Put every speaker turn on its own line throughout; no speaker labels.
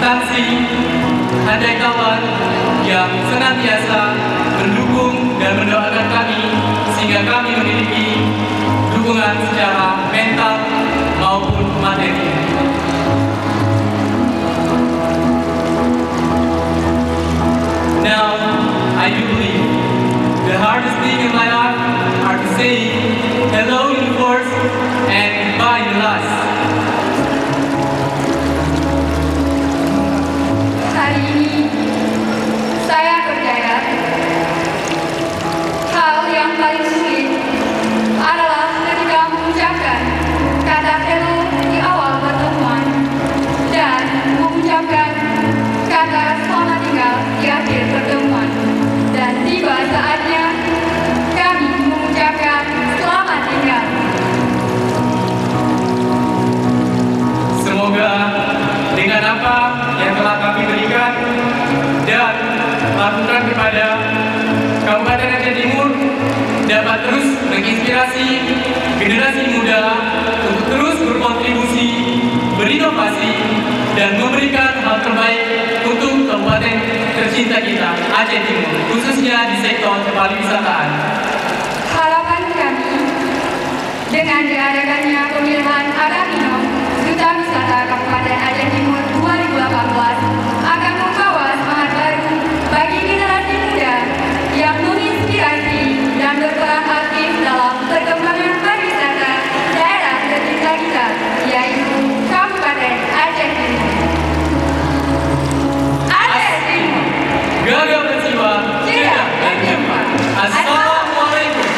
instansi, handai kawan yang senantiasa mendukung dan mendoakan kami sehingga kami memiliki dukungan secara mental maupun materi. Now, I do believe the hardest thing in my life are to say hello in the first and goodbye in the last.
Hari ini, saya percaya hal yang paling sulit adalah ketika mengucapkan kata hello di awal pertemuan dan mengucapkan kata selamat tinggal di akhir pertemuan. Dan tiba saatnya kami mengucapkan selamat tinggal.
Semoga dengan apa yang telah kami berikan dan lakukan kepada Kabupaten Aceh Timur dapat terus menginspirasi generasi muda untuk terus berkontribusi, berinovasi, dan memberikan hal terbaik untuk kabupaten tercinta kita, Aceh Timur, khususnya di sektor pariwisataan.
Harapan kami dengan diadakannya pemilihan Agamino Duta Wisata Kabupaten Aceh Timur 2018 akan membawa semangat baru bagi generasi muda yang menginspirasi dan berperan aktif dalam perkembangan pariwisata daerah tercinta kita, yaitu Kabupaten Aceh Timur. Aceh Timur.
Gagah berjiwa, tidak berjumpa. Assalamualaikum.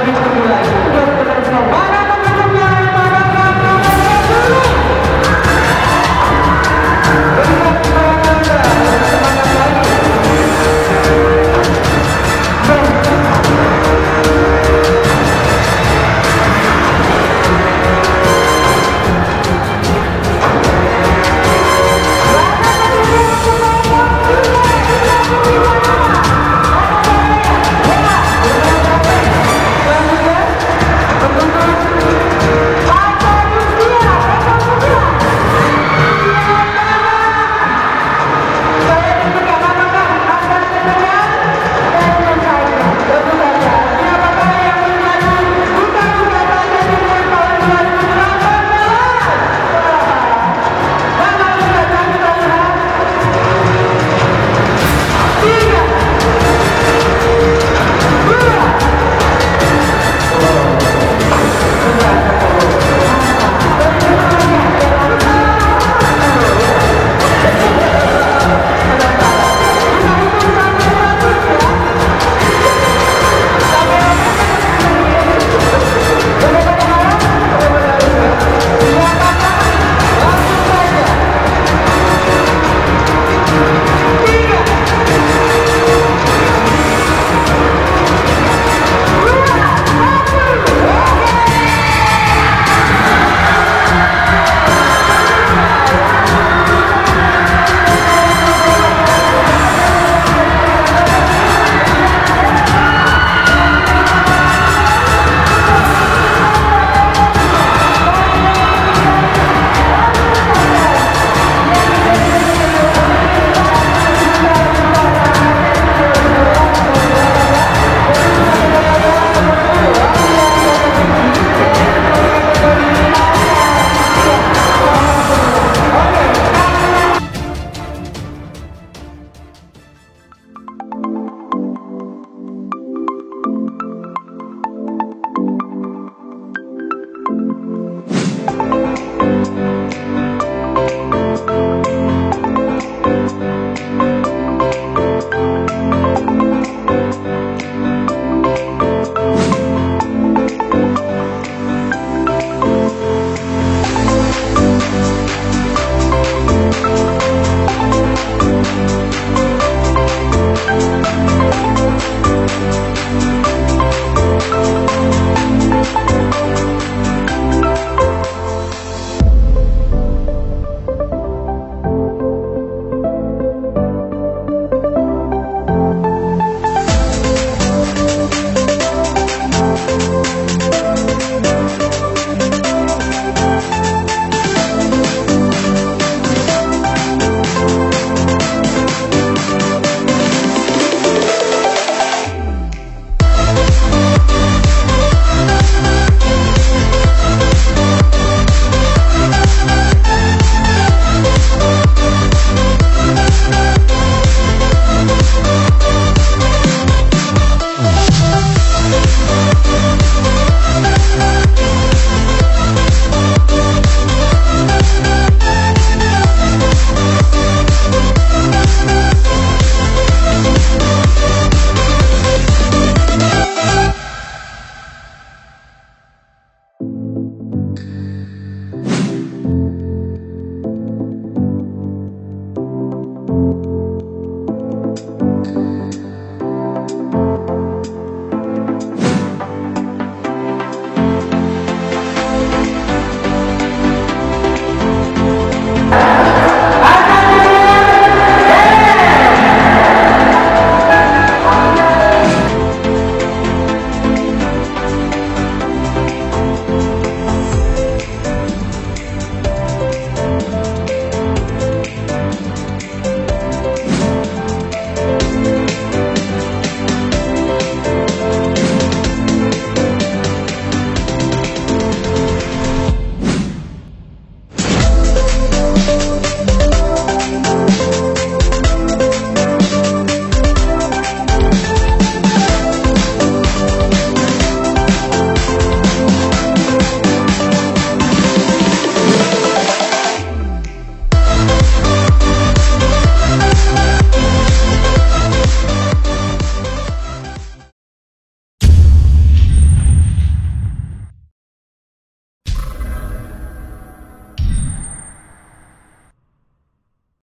lebih bertemu lagi.